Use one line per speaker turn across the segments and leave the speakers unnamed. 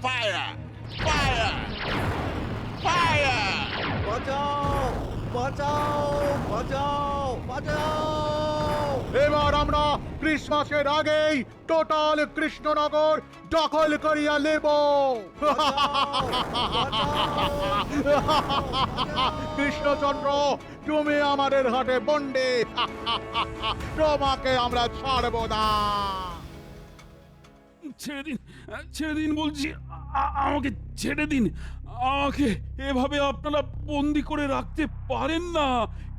Fire! Fire! Fire!
বাঁচাও বাঁচাও বাঁচাও বাঁচাও!
এবার আমরা ক্রিসমাসের আগেই টোটাল কৃষ্ণনগর দখল করিয়া নেব। কৃষ্ণচন্দ্র, তুমি আমাদের হাতে বন্দি। তোমাকে আমরা ছাড়ব না।
ছেড়ে দিন বলছি, আমাকে ছেড়ে দিন। আমাকে এভাবে আপনারা বন্দি করে রাখতে পারেন না,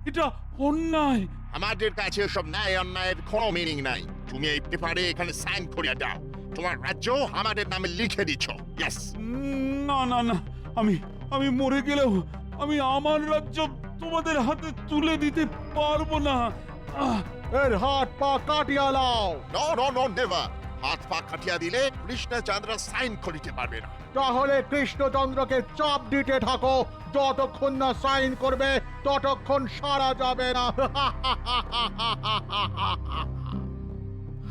এটা অন্যায়।
আমাদের কাছে সব ন্যায় অন্যায়ের কোনো মিনিং নাই। তুমি এই পেপারে এখানে সাইন করিয়া দাও। তোমার রাজ্য আমাদের নামে লিখে দিচ্ছ। ইয়েস।
না না না, আমি মরে গেলেও আমি আমার রাজ্য তোমাদের হাতে তুলে দিতে পারবো না।
এর হাত পা কাটিয়া লাও।
No no no never. হাত পা কাটিয়া দিলে কৃষ্ণচন্দ্র সাইন করিতে পারবে না।
তাহলে কৃষ্ণচন্দ্রকে চাপ দিতে থাকো, যতক্ষণ না সাইন করবে ততক্ষণ সারা যাবে না।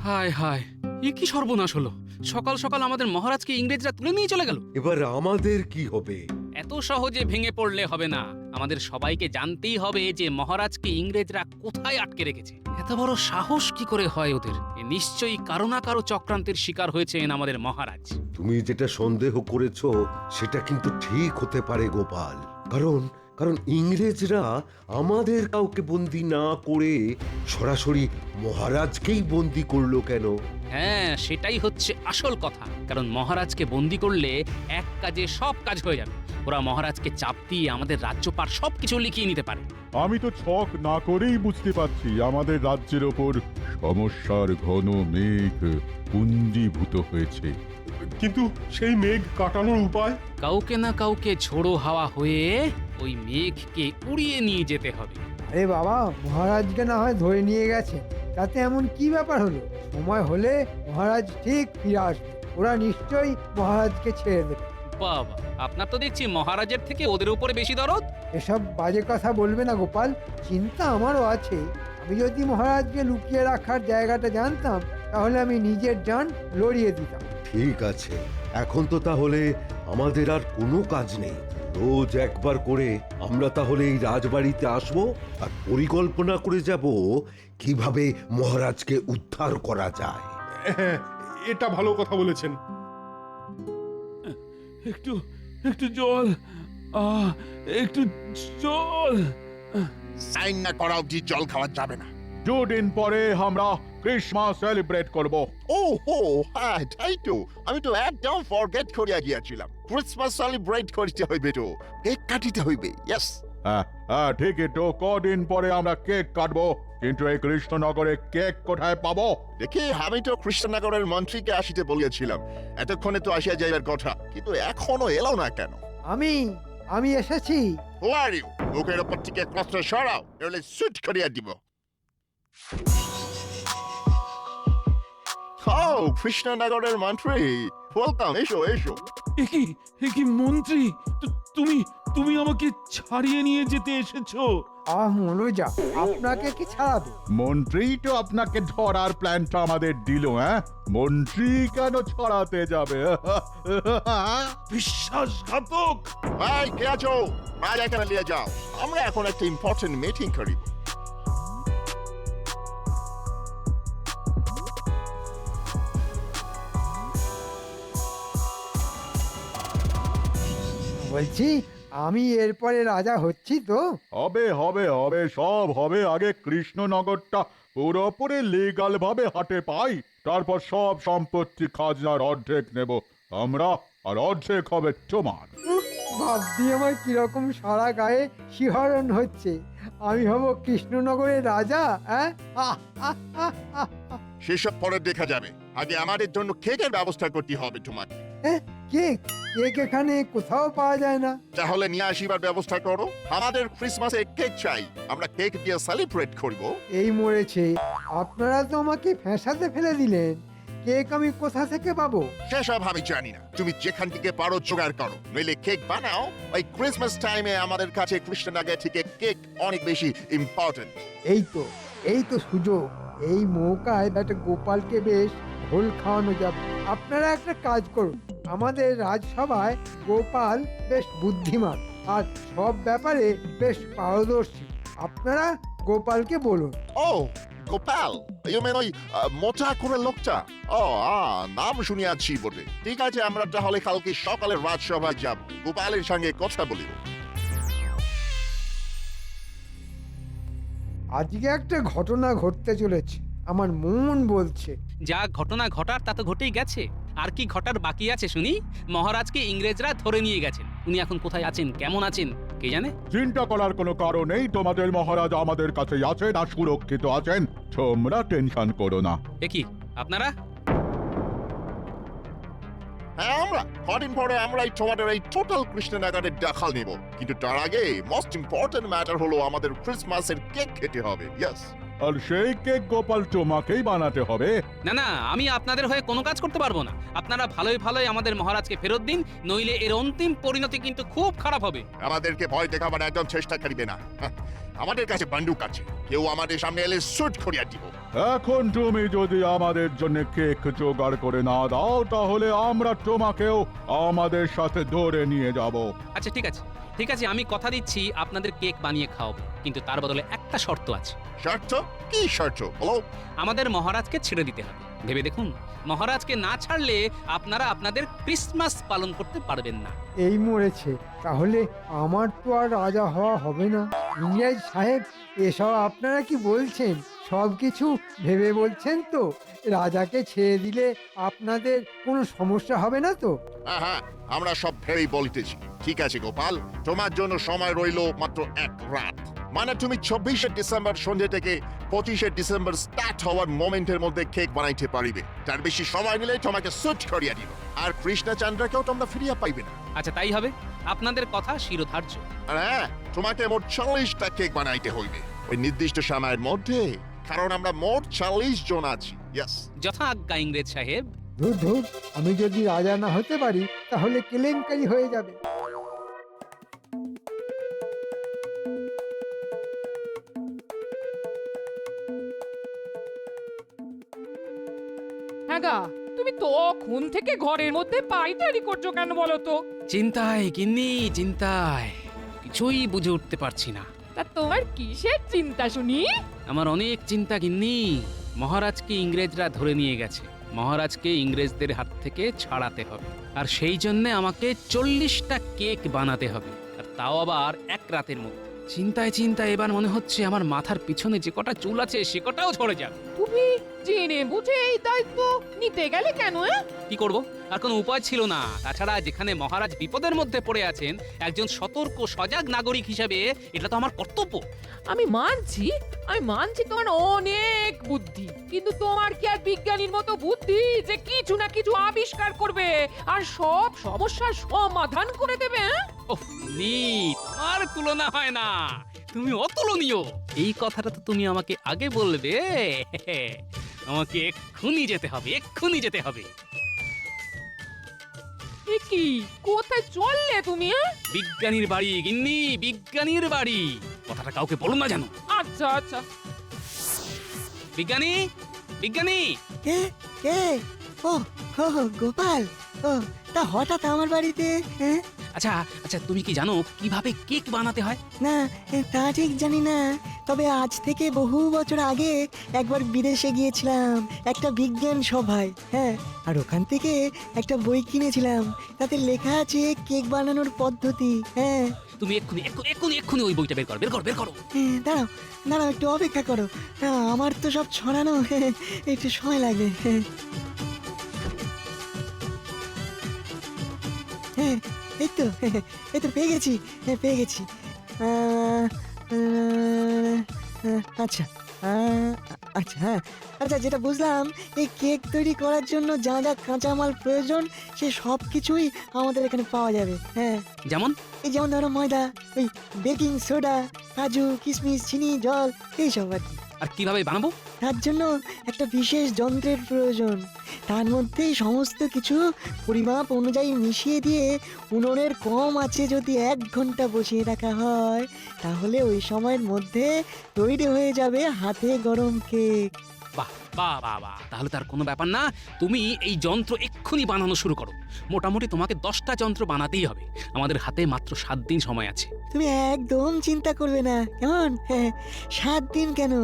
হায় হায়, এ কি সর্বনাশ হলো! সকাল সকাল আমাদের মহারাজকে ইংরেজরা তুলে নিয়ে চলে গেল।
এবার আমাদের কি হবে?
এত সহজে ভেঙে পড়লে হবে না, আমাদের সবাইকে জানতেই হবে যে মহারাজকে ইংরেজরা কোথায় আটকে রেখেছে। এত বড় সাহস কি করে হয় ওদের? এ নিশ্চয়ই কারো না কারো চক্রান্তের শিকার হয়েছেন আমাদের মহারাজ।
তুমি যেটা সন্দেহ করেছো সেটা কিন্তু ঠিক হতে পারে গোপাল, কারণ কারণ ইংরেজরা আমাদের কাউকে বন্দি না করে সরাসরি মহারাজকেই বন্দি করলো কেন?
হ্যাঁ, সেটাই হচ্ছে আসল কথা। কারণ মহারাজকে বন্দি করলে এক কাজে সব কাজ হয়ে যাবে। ওরা মহারাজকে চাপ দিয়ে আমাদের রাজ্যপাট সবকিছু লিখিয়ে নিতে পারে।
আমি তো ছক না করেই বুঝতে পারছি আমাদের রাজ্যের ওপর সমস্যার ঘন মেঘ পুঞ্জীভূত হয়েছে।
কিন্তু সেই মেঘ কাটানোর উপায়?
কাউকে না কাউকে ঝোড়ো হাওয়া হয়ে ওই মেঘকে উড়িয়ে নিয়ে যেতে হবে।
আরে বাবা, মহারাজকে না হয় ধরে নিয়ে গেছে, তাতে এমন কি ব্যাপার হলো? সময় হলে মহারাজ ঠিক ফিরে আসবে, ওরা নিশ্চয়ই মহারাজকে ছেড়ে দেবে।
বাবা, আপনার তো দেখছি মহারাজের থেকে ওদের উপরে বেশি দরদ।
এসব বাজে কথা বলবে না গোপাল, চিন্তা আমারও আছে। আমি যদি মহারাজকে লুকিয়ে রাখার জায়গাটা জানতাম তাহলে আমি নিজের জান লড়িয়ে দিতাম।
ঠিক আছে, এখন তো তাহলে আমাদের আর কোনো কাজ নেই। রোজ একবার করে আমরা তাহলে এই রাজবাড়িতে আসবো আর পরিকল্পনা করে যাব কিভাবে মহারাজকে উদ্ধার করা যায়।
হ্যাঁ, এটা ভালো কথা বলেছেন।
একটু একটু জল, একটু জল।
সাইন না করা অবধি জল খাওয়া যাবে না।
দুদিন পরে আমরা ক্রিসমাস সেলিব্রেট করব।
ও হো, হ্যাঁ তাই তো। আমি তো একদম ফরগেট করিয়া গিয়াছিলাম। ক্রিসমাস সেলিব্রেট করিতে হইবে তো, কেক কাটিতে হইবে। ইয়েস।
হ্যাঁ হ্যাঁ, ঠিকই তো। কদিন পরে আমরা কেক কাটবো, কিন্তু এই কৃষ্ণনগরে কেক কোথায় পাবো?
দেখি, আমি তো কৃষ্ণনগরের মন্ত্রীকে আসিতে বলিয়াছিলাম। এতক্ষণে তো আসিয়া যাইবার কথা, কিন্তু এখনো এলো না কেন?
আমি এসেছি।
Who are you? বুকের ওপর থেকে ক্লথটা সরাও, নইলে সুট করিয়া দিব। Oh, কৃষ্ণনগরের মন্ত্রী, ওয়েলকাম। এসো এসো।
একি মন্ত্রী, তুমি আমাকে ছাড়িয়ে নিয়ে যেতে এসেছো?
মনোজা, আপনাকে কি ছাড়াবে?
মন্ত্রী তো আপনাকে ধরার প্ল্যানটা আমাদের দিল। হ্যাঁ, মন্ত্রী কেন ছড়াতে যাবে?
বিশ্বাসঘাতক!
ভাই, কে আছো? রাজা এখানে নিয়ে যাও, আমরা এখন একটা ইম্পর্টেন্ট মিটিং করি।
বলছি, আমি এরপরে রাজা হচ্ছি তো?
হবে হবে হবে, সব হবে। আগে কৃষ্ণনগরটা পুরোপুরি লিগাল ভাবে হাতে পাই, তারপর সব সম্পত্তি খাজনার অর্ধেক নেব আমরা, আর অর্ধেক হবে তোমার।
ভাবছি আমার কিরকম সারা গায়ে শিহরণ হচ্ছে। আমি হব কৃষ্ণনগরের রাজা। হ্যাঁ,
সেসব পরে দেখা যাবে। আগে আমাদের জন্য কেকের ব্যবস্থা করতে হবে তোমাকে।
কেক? কেক এখানে কোথাও পাওয়া যায় না।
তাহলে নিয়ে আসিবার ব্যবস্থা করো। আমাদের ক্রিসমাসে কেক চাই, আমরা কেক দিয়ে সেলিব্রেট করব।
এই মরেছে, আপনারা তো আমাকে ফ্যাঁসাতে ফেলে দিলেন। কেক আমি কোথা থেকে পাবো?
সেসব আমি জানি না, তুমি যেখান থেকে পারো জোগাড় করো, নইলে কেক বানাও। ওই ক্রিসমাস টাইমে আমাদের কাছে কৃষ্ণনগর থেকে কেক অনেক বেশি ইম্পর্টেন্ট।
এই তো সুযোগ। এই মৌকায় একটা গোপালকে বেশ ঢোল খাওয়ানো যাবে। আপনারা একটা কাজ করুন, আমাদের রাজসভায় গোপাল বেশ বুদ্ধিমান আর সব ব্যাপারে বেশ পারদর্শী। আপনারা গোপালকে বলুন।
ও গোপাল, ইউ মেন ওই মোটা করে লোকটা? ও নাম শুনিয়াছি বটে। ঠিক আছে, আমরা তাহলে কালকে সকালে রাজসভায় যাব, গোপালের সঙ্গে কথা বলিব।
আজকে একটা ঘটনা ঘটতে চলেছে, আমার মন বলছে।
যা ঘটনা ঘটার তা তো ঘটেই গেছে, আর কি ঘটার বাকি আছে শুনি? মহারাজকে ইংরেজরা ধরে নিয়ে গেছেন, উনি এখন কোথায় আছেন, কেমন আছেন কে জানে।
চিন্তা করার কোনো কারণ নেই, তোমাদের মহারাজ আমাদের কাছেই আছেন আর সুরক্ষিত আছেন, তোমরা টেনশন করো না।
এ কি আপনারা?
হ্যাঁ, আমরা কদিন পরে আমরাই তোমাদের এই টোটাল কৃষ্ণনগরের দেখাল নিব, কিন্তু তার আগে মোস্ট ইম্পর্টেন্ট ম্যাটার হলো আমাদের ক্রিসমাসের কেক খেতে হবে। ইয়েস।
আর সেই কেক গোপাল তোমাকেই বানাতে হবে।
না না, আমি আপনাদের হয়ে কোনো কাজ করতে পারবো না। আপনারা ভালোই ভালোই আমাদের মহারাজকে ফেরত দিন, নইলে এর অন্তিম পরিণতি কিন্তু খুব খারাপ হবে।
আমাদেরকে ভয় দেখাবার একদম চেষ্টা করিবে না। হ্যাঁ, আমাদের কাছে বন্দুক আছে, কেউ আমাদের সামনে এলে শুট করিয়া দিব।
এখন তুমি যদি আমাদের জন্য কেক জোগাড় করে না দাও, তাহলে আমরা তোমাকেও আমাদের সাথে ধরে নিয়ে যাব।
আচ্ছা ঠিক আছে, ঠিক আছে, আমি কথা দিচ্ছি আপনাদের কেক বানিয়ে খাওয়াবো, কিন্তু তার বদলে একটা শর্ত আছে।
শর্ত? কি শর্ত বলো?
আমাদের মহারাজকে ছেড়ে দিতে হবে। ভেবে দেখুন, মহারাজকে না ছাড়লে আপনারা আপনাদের ক্রিসমাস পালন করতে পারবেন না।
এই মরেছে, তাহলে আমার তো আর রাজা হওয়া হবে না। ইংরেজ সাহেব, এসব আপনারা কি বলছেন? সব কিছু ভেবে বলছেন তো? রাজাকে ছেড়ে দিলে আপনাদের কোনো সমস্যা হবে না তো?
হ্যাঁ হ্যাঁ, আমরা সব ভেবেই বলিতেছি। ঠিক আছে গোপাল, তোমার জন্য সময় রইল মাত্র এক রাত। মানে তুমি 24শে ডিসেম্বর সন্ধ্যে থেকে 25শে ডিসেম্বর স্টার্ট হওয়ার মোমেন্টের মধ্যে কেক বানাইতে পারিবে। তার বেশি সময় নিলে তোমাকে সুট করিয়া দিব, আর কৃষ্ণচন্দ্রকেও তোমরা ফিরিয়া পাইবে না।
আচ্ছা তাই হবে, আপনাদের কথা শিরোধার্য।
আর হ্যাঁ, তোমাকে মোট 40টা কেক বানাইতে হইবে ওই নির্দিষ্ট সময়ের মধ্যে, কারণ আমরা মোট 40 জন আছি। ইয়েস।
যথা আজ্ঞা ইংরেজ সাহেব।
ধুর ধুর, আমি যদি রাজা না হতে পারি তাহলে কেলেঙ্কারি হয়ে যাবে।
হ্যাঁ গা, তুমি তখন থেকে ঘরের মধ্যে পায়চারি করছো কেন বলো তো?
চিন্তায় গিন্নি, চিন্তায় কিছুই বুঝে উঠতে পারছি না।
তা তোমার কিসের চিন্তা শুনি?
আমার অনেক চিন্তা গিন্নি। মহারাজকে ইংরেজরা ধরে নিয়ে গেছে, মহারাজকে ইংরেজদের হাত থেকে ছাড়াতে হবে, আর সেই জন্য আমাকে 40টা কেক বানাতে হবে, আর তাও আবার এক রাতের মধ্যে। চিন্তায় চিন্তায় এবার মনে হচ্ছে আমার মাথার পিছনে যে কটা চুল আছে সে কটাও ঝরে যাবে।
তুমি জেনে বুঝে এই দায়িত্ব নিতে গেলে কেন?
কি করব, আর কোনো উপায় ছিল না। তাছাড়া যেখানে মহারাজ বিপদের মধ্যে পড়ে আছেন, একজন সতর্ক সজাগ নাগরিক হিসেবে এটা তো আমার কর্তব্য।
আমি মানছি তোমার অনেক বুদ্ধি, কিন্তু তোমার কি আর বিজ্ঞানীর মতো বুদ্ধি যে কিছু না কিছু আবিষ্কার করবে আর সব সমস্যার সমাধান করে দেবে?
ওহ নি, তোমার তুলনা হয় না, তুমি অতুলনীয়। এই কথাটা তো তুমি আমাকে আগে বলবে। আমাকে এক্ষুনি যেতে হবে, এক্ষুনি যেতে হবে।
এ কি, কোথায় চললে তুমি?
বিজ্ঞানীর বাড়ি গিন্নি, বিজ্ঞানীর বাড়ি। কথাটা কাউকে বলো না জানো।
আচ্ছা আচ্ছা।
বিজ্ঞানী, বিজ্ঞানী।
কে কে? ও ও গোপাল, ও তা হঠাৎ আমার বাড়িতে? হ্যাঁ,
আচ্ছা আচ্ছা, তুমি কি জানো কিভাবে কেক বানাতে হয়?
না তা ঠিক জানি না, তবে আজ থেকে বহু বছর আগে একবার বিদেশে গিয়েছিলাম একটা বিজ্ঞান সভায়। হ্যাঁ, আর ওখান থেকে একটা বই কিনেছিলাম, তাতে লেখা আছে কেক বানানোর পদ্ধতি। হ্যাঁ,
তুমি এক্ষুনি এক্ষুনি এক্ষুনি এক্ষুনি ওই বইটা বের করো, বের করো, বের করো।
দাঁড়াও দাঁড়াও, একটু অপেক্ষা করো। আমার তো সব ছড়ানো, একটু সময় লাগবে। হ্যাঁ, এই তো পেয়ে গেছি, পেয়ে গেছি। আচ্ছা আচ্ছা, হ্যাঁ আচ্ছা, যেটা বুঝলাম, এই কেক তৈরি করার জন্য যা যা কাঁচামাল প্রয়োজন সে সব কিছুই আমাদের এখানে পাওয়া যাবে। হ্যাঁ,
যেমন
যেমন ধরো ময়দা, ওই বেকিং সোডা, কাজু, কিশমিশ, চিনি, জল, এইসব আর কি।
আর কিভাবে বানাবো?
তার জন্য একটা বিশেষ যন্ত্রের প্রয়োজন। তার মধ্যেই সমস্ত কিছু পরিমাপ অনুযায়ী মিশিয়ে দিয়ে উনুনের কম আঁচে যদি 1 ঘন্টা বসিয়ে রাখা হয়, তাহলে ওই সময়ের মধ্যে তৈরি হয়ে যাবে হাতে গরম কেক।
বাহ, বাহ বাহ বাহ, তাহলে তার কোনো ব্যাপার না। তুমি এই যন্ত্র এক্ষুনি বানানো শুরু করো। মোটামুটি তোমাকে 10টা যন্ত্র বানাতেই হবে। আমাদের হাতে মাত্র 7 দিন সময় আছে।
তুমি একদম চিন্তা করবে না, কেমন? হ্যাঁ, 7 দিন কেন,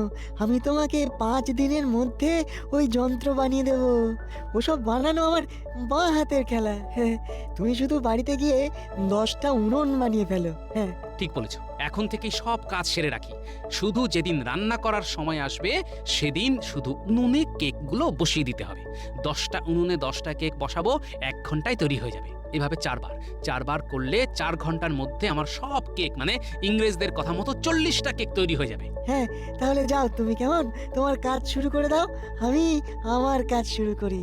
আমি তোমাকে 5 দিনের মধ্যে ওই যন্ত্র বানিয়ে দেব। ওসব বানানো আমার বাঁ হাতের খেলা। হ্যাঁ, তুমি শুধু বাড়িতে গিয়ে 10টা উনুন বানিয়ে ফেলো। হ্যাঁ,
ঠিক বলেছ, এখন থেকেই সব কাজ সেরে রাখি। শুধু যেদিন রান্না করার সময় আসবে সেদিন শুধু উনুনে কেকগুলো বসিয়ে দিতে হবে। 10টা উনুনে 10টা কেক বসাবো, 1 ঘন্টায় তৈরি হয়ে যাবে। এভাবে 4 বার করলে 4 ঘন্টার মধ্যে আমার সব কেক, মানে ইংরেজদের কথা মতো 40টা কেক তৈরি হয়ে যাবে।
হ্যাঁ, তাহলে যাও তুমি, কেমন? তোমার কাজ শুরু করে দাও, আমি আমার কাজ শুরু করি।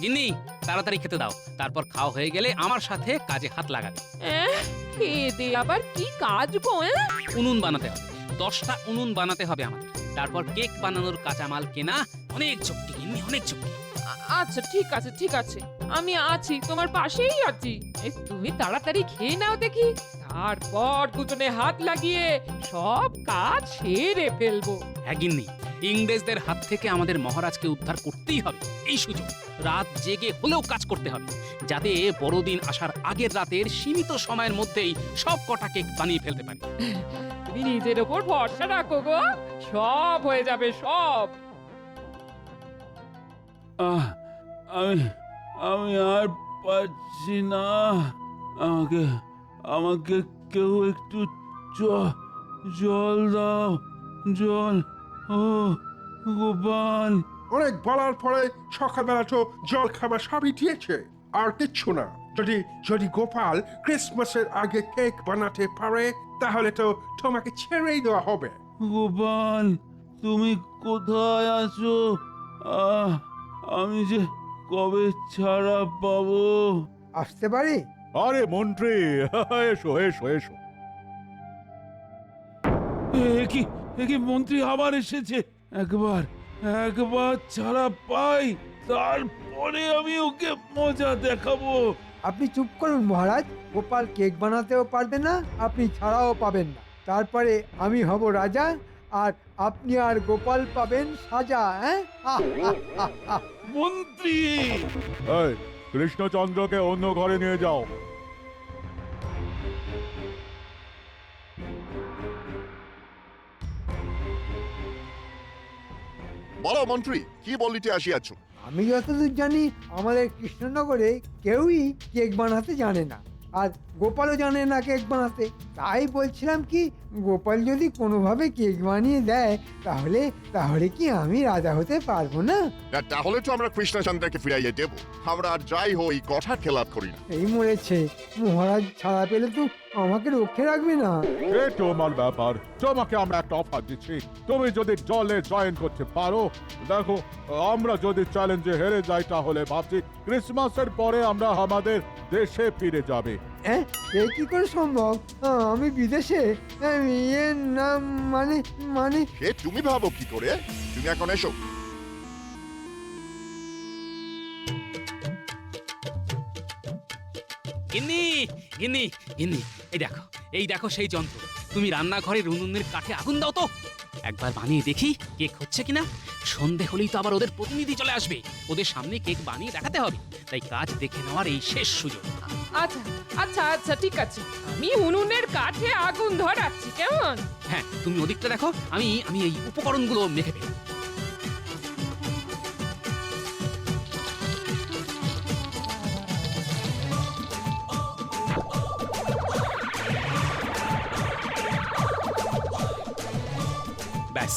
গিন্নি, তাড়াতাড়ি খেতে দাও। তারপর খাওয়া হয়ে গেলে আমার সাথে কাজে হাত লাগাবে।
খেয়ে দে আবার কি কাজ গো?
উনুন বানাতে হবে, 10টা উনুন বানাতে হবে আমাদের। তারপর কেক বানানোর কাঁচামাল কেনা, অনেক চুক্তি গিন্নি, অনেক চুক্তি।
আচ্ছা ঠিক আছে ঠিক আছে, আমি আছি, তোমার পাশেই আছি। এই তুমি তাড়াতাড়ি খেয়ে নাও দেখি, তারপর দুজনে হাত লাগিয়ে সব কাজ সেরে ফেলবো।
হ্যাঁ গিন্নি, ইংরেজদের হাত থেকে আমাদের মহারাজকে উদ্ধার করতেই হবে। এই সুযোগ রাত জেগে হলেও কাজ করতে হবে, যাতে বড়দিন আসার আগের রাতের সীমিত সময়ের মধ্যেই সব কটা কেক বানিয়ে ফেলতে পারি।
তুমি নিজের ওপর ভরসা রাখো গো, সব হয়ে যাবে সব।
আমি আর পারছি না। আমাকে আমাকে কেউ একটু জল দাও, জল। ও গোপাল,
অনেক বলার পরে সকালবেলা তো জল খাবার সবই দিয়েছে, আর কিচ্ছু না। যদি যদি গোপাল ক্রিসমাসের আগে কেক বানাতে পারে, তাহলে তো তোমাকে ছেড়েই দেওয়া হবে।
গোপাল, তুমি কোথায় আছো? আমি যে কবে ছাড়া পাবো?
আসতে পারি?
আরে মন্ত্রী, এসো এসো এসো।
এ কি মন্ত্রী আবার এসেছে? একবার ছাড়া পাই, তারপরে আমি ওকে মজা দেখাবো।
আপনি চুপ করুন মহারাজ। গোপাল কেক বানাতেও পারবে না, আপনি ছাড়াও পাবেন না। তারপরে আমি হব রাজা, আর আপনি আর গোপাল পাবেন সাজা। হ্যাঁ,
মন্ত্রী,
এই, কৃষ্ণচন্দ্রকে অন্য ঘরে নিয়ে যাও।
বলো মন্ত্রী, কি বলিতে আসিয়াছ?
আমি যতদূর জানি আমাদের কৃষ্ণনগরে কেউই কেক বানাতে জানে না, আর গোপালও জানে না কেক বানাতে। তাই বলছিলাম কি, গোপাল যদি কোনোভাবে কেক বানিয়ে দেয়, তাহলে তাহলে কি আমি রাজা হতে পারবো না?
তাহলে তো আমরা কৃষ্ণচন্দ্রকে ফিরাইয়ে দেব। আমরা আর যাই হই কথা খেলাপ করি না।
এই মরেছে, মহারাজ ছাড়া পেলে তো আমাকে রক্ষে রাখবে না।
এ তোমার ব্যাপার, তোমাকে আমরা একটা অফার দিচ্ছি। তুমি যদি জলে জয়েন করতে পারো, দেখো, আমরা যদি চ্যালেঞ্জে হেরে যাই, তাহলে ভাবছি ক্রিসমাসের পরে আমরা আমাদের দেশে ফিরে যাবে।
হ্যাঁ, এ কি করে সম্ভব? আমি বিদেশে, ইয়ে না, মানে মানে
সে তুমি ভাবো কি করে? তুমি এখন এসো।
গিন্নি গিন্নি গিন্নি, এই দেখো সেই যন্ত্র। তুমি রান্নাঘরের উনুনের কাঠে আগুন দাও তো, একবার বানিয়ে দেখি কেক হচ্ছে কিনা। সন্ধে হলেই তো আবার ওদের প্রতিনিধি চলে আসবে, ওদের সামনে কেক বানিয়ে দেখাতে হবে। তাই কাজ দেখে নেওয়ার এই শেষ সুযোগ।
আচ্ছা আচ্ছা আচ্ছা ঠিক আছে, আমি উনুনের কাঠে আগুন ধরাচ্ছি, কেমন?
হ্যাঁ, তুমি ওদিকটা দেখো, আমি এই উপকরণগুলো মেখে ফেলি। ব্যাস,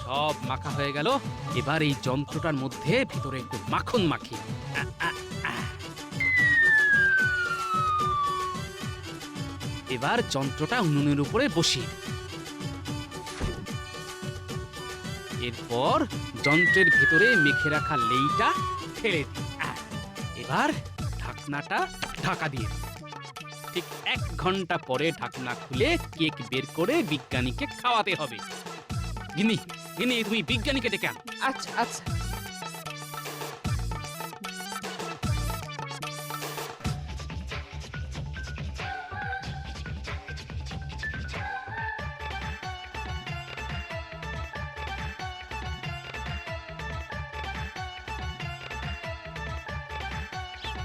সব মাখা হয়ে গেল। এবার এই যন্ত্রটার মধ্যে ভিতরে একটু মাখন মাখি। এবার যন্ত্রটা উনুনের উপরে বসিয়ে দিই। এরপর যন্ত্রের ভেতরে মেখে রাখা লেইটা ফেলে দিই। এবার ঢাকনাটা ঢাকা দিয়ে দিই। ঠিক 1 ঘন্টা পরে ঢাকনা খুলে কেক বের করে বিজ্ঞানীকে খাওয়াতে হবে। গিন্নি গিন্নি, তুমি বিজ্ঞানীকে ডেকে আনো।
আচ্ছা আচ্ছা।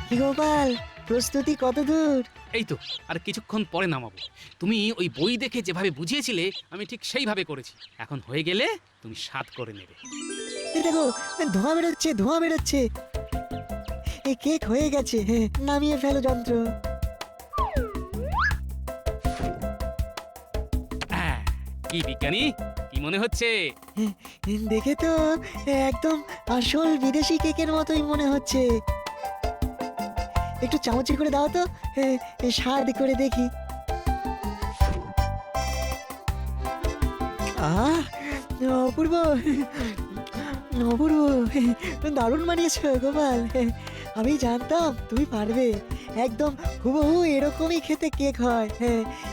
কি গোপাল, প্রস্তুতি কত দূর?
এই তো আর কিছুক্ষণ পরে নামাবো। তুমি ওই বই দেখে যেভাবে বুঝিয়েছিলে আমি ঠিক সেইভাবে করেছি। এখন হয়ে গেলে তুমি স্বাদ করে নেবে।
এই দেখো, ধোঁয়া বেরোচ্ছে, ধোঁয়া বেরোচ্ছে। এই কেক হয়ে গেছে, নামিয়ে ফেলো যন্ত্র।
কি বিজ্ঞানী, কি মনে হচ্ছে?
দেখে তো একদম আসল বিদেশি কেকের মতোই মনে হচ্ছে। একটু চামচে করে দাও তো, স্বাদ করে দেখি। আহ, অপূর্ব, অপূর্ব, দারুণ বানিয়েছো গোপাল। আমি জানতাম তুমি পারবে। একদম হুবহু এরকমই খেতে কেক হয়।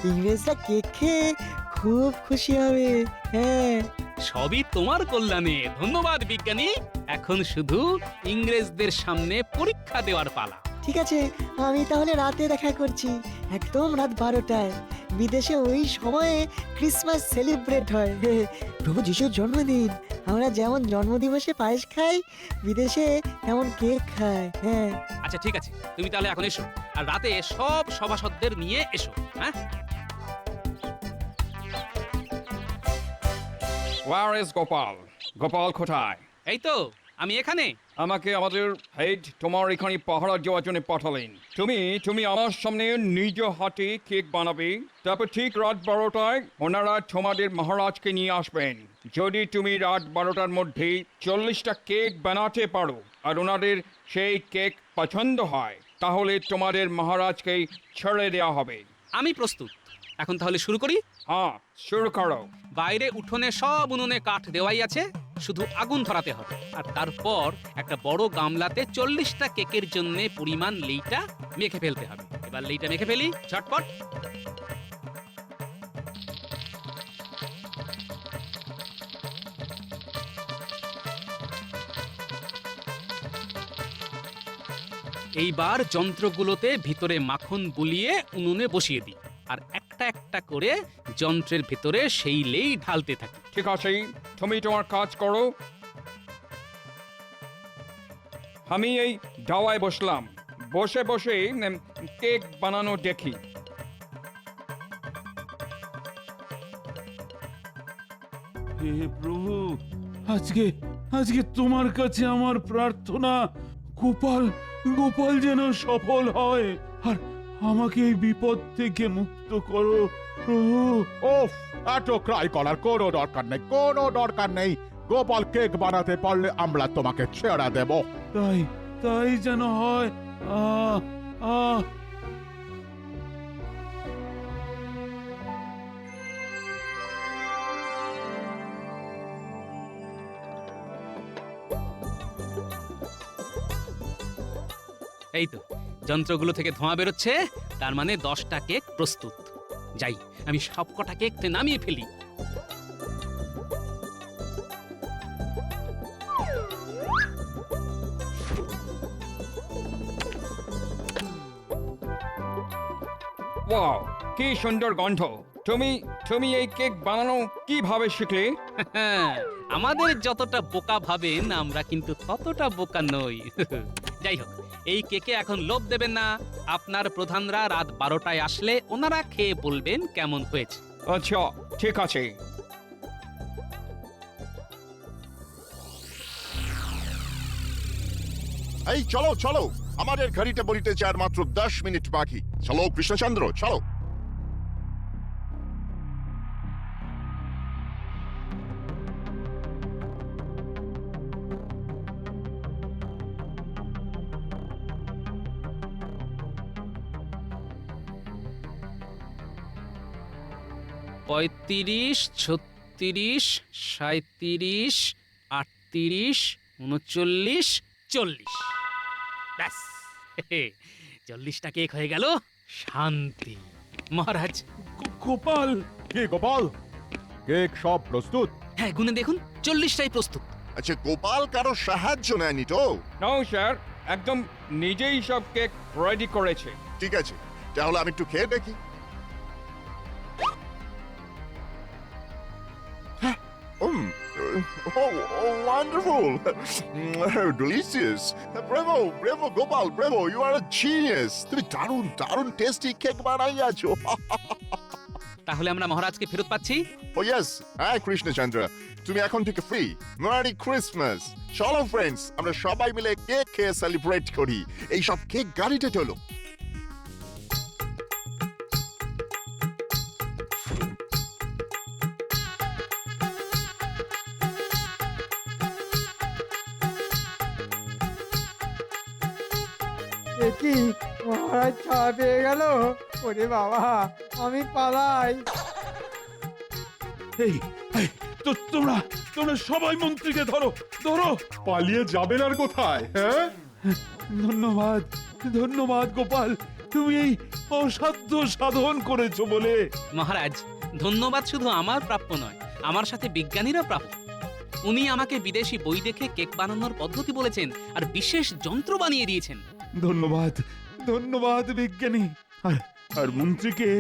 ইংরেজরা কেক খেয়ে খুব খুশি হবে। হ্যাঁ,
সবই তোমার কল্যাণে। ধন্যবাদ বিজ্ঞানী। এখন শুধু ইংরেজদের সামনে পরীক্ষা দেওয়ার পালা।
ঠিক আছে, আমি তাহলে রাতে দেখা করছি, একদম রাত 12টায়। বিদেশে ওই সময়ে ক্রিসমাস সেলিব্রেট হয়। প্রভু যিশুর জন্মদিন। আমরা যেমন জন্মদিবসে পায়েস খাই, বিদেশে তেমন কেক খায়। হ্যাঁ,
আচ্ছা ঠিক আছে, তুমি তাহলে এখন এসো, আর রাতে সব সভাসদদের নিয়ে এসো। হ্যাঁ,
Where is গোপাল? গোপাল কোথায়?
এই তো আমি এখানে।
আমাকে আমাদের হেড তোমার এখানে পাহারা দেওয়ার জন্য পাঠালেন। তুমি আমার সামনে নিজ হাতে কেক বানাবে, তারপর ঠিক রাত 12টায় ওনারা তোমাদের মহারাজকে নিয়ে আসবেন। যদি তুমি রাত 12টার মধ্যে 40টা কেক বানাতে পারো আর ওনাদের সেই কেক পছন্দ হয়, তাহলে তোমাদের মহারাজকে ছেড়ে দেওয়া হবে।
আমি প্রস্তুত। এখন তাহলে শুরু করি।
হ্যাঁ, শুরু করো।
বাইরে উঠোনে সব উনুনে কাঠ দেওয়াই আছে, শুধু আগুন ধরাতে হবে। আর তারপর একটা বড় গামলাতে 40টা কেকের জন্য পরিমাণ লেইটা মেখে ফেলতে হবে। এবার লেইটা মেখে ফেলি ঝটপট। এইবার যন্ত্রগুলোতে ভিতরে মাখন বুলিয়ে উনুনে বসিয়ে দিই, আর একটা একটা করে যন্ত্রের ভিতরে সেই লেই ঢালতে থাকি।
ঠিক আছে, তুমি তোমার কাজ করো। আমি এই দাওয়ায় বসলাম, বসে বসে কেক বানানো দেখি।
হে প্রভু, আজকে আজকে তোমার কাছে আমার প্রার্থনা, গোপাল গোপাল যেন সফল হয়, আর আমাকে এই বিপদ থেকে মুক্ত করো প্রভু।
ওফ, এত ক্রাই করার কোনো দরকার নেই, কোনো দরকার নেই। গোপাল কেক বানাতে পারলে আমরা তোমাকে ছেড়ে দেব।
তাই তাই যেন হয়। আহ আহ
এই তো যন্ত্রগুলো থেকে ধোঁয়া বেরোচ্ছে, তার মানে 10টা কেক প্রস্তুত। যাই, আমি সবকটা কেক নামিয়ে ফেলি।
ওয়াও, কি সুন্দর গন্ধ। তুমি এই কেক বানানো কিভাবে শিখলে?
আমাদের যতটা বোকা ভাবেন আমরা কিন্তু ততটা বোকা নই। যাই হোক, এই কেকে এখন লোভ দেবেন না। আপনার প্রধানরা রাত 12টায় আসলে ওনারা খেয়ে বলবেন কেমন হয়েছে।
আচ্ছা ঠিক আছে।
এই চলো চলো, আমাদের ঘড়িতে বলিতেছে আর মাত্র 10 মিনিট বাকি। চলো কৃষ্ণচন্দ্র, চলো।
পঁয়ত্রিশ, 36, 37, 38, 39, 40। ব্যাস, 40টা কেক হয়ে গেল। শান্তি। মহারাজ।
গোপাল,
কি গোপাল, কেক সব প্রস্তুত?
হ্যাঁ, গুনে দেখুন, 40টাই প্রস্তুত।
আচ্ছা, গোপাল কারো সাহায্য নেয়নি তো?
নাও স্যার, একদম নিজেই সব কেক রেডি করেছে।
ঠিক আছে, তাহলে আমি একটু খেয়ে দেখি। হ্যাঁ, Oh, wonderful! Delicious! Bravo, bravo, Gopal, bravo! You are a genius! তুমি দারুণ দারুণ টেস্টি কেক বানাইয়াছো।
তাহলে আমরা মহারাজকে ফেরত পাচ্ছি?
ও ইয়েস, হ্যাঁ কৃষ্ণচন্দ্র, তুমি এখন থেকে ফ্রি। Merry Christmas! চলো ফ্রেন্ডস, আমরা সবাই মিলে কেক খেয়ে সেলিব্রেট করি। এই সব কেক গাড়িতে চলো।
এ কি মহারাজ ছাড়া পেয়ে গেল? ওরে বাবা, আমি পালাই।
এই এই, তো তোমরা তোমরা সবাই মন্ত্রীকে ধরো ধরো।
পালিয়ে যাবেন আর কোথায়? হ্যাঁ,
ধন্যবাদ ধন্যবাদ গোপাল, তুমি এই অসাধ্য সাধন করেছো বলে।
মহারাজ, ধন্যবাদ শুধু আমার প্রাপ্য নয়, আমার সাথে বিজ্ঞানীরা প্রাপ্য। উনি আমাকে বিদেশি বই দেখে কেক বানানোর পদ্ধতি বলেছেন আর বিশেষ যন্ত্র বানিয়ে দিয়েছেন।
ধন্যবাদ ধন্যবাদ বিজ্ঞানী। আর আর মন্ত্রীকে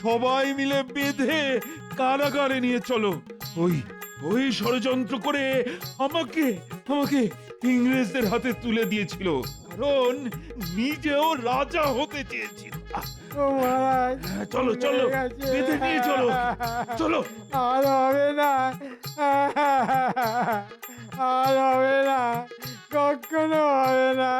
সবাই মিলে বেঁধে কারাগারে নিয়ে চলো। ওই ওই ষড়যন্ত্র করে আমাকে আমাকে ইংরেজদের হাতে তুলে দিয়েছিল, কারণ নিজেও রাজা হতে চেয়েছিল।
ও মহারাজ,
চলো চলো,
হয়ে গেছে।
বেঁধে নিয়ে চলো চলো।
আর হবে না, আর হবে না, কখনো হবে না।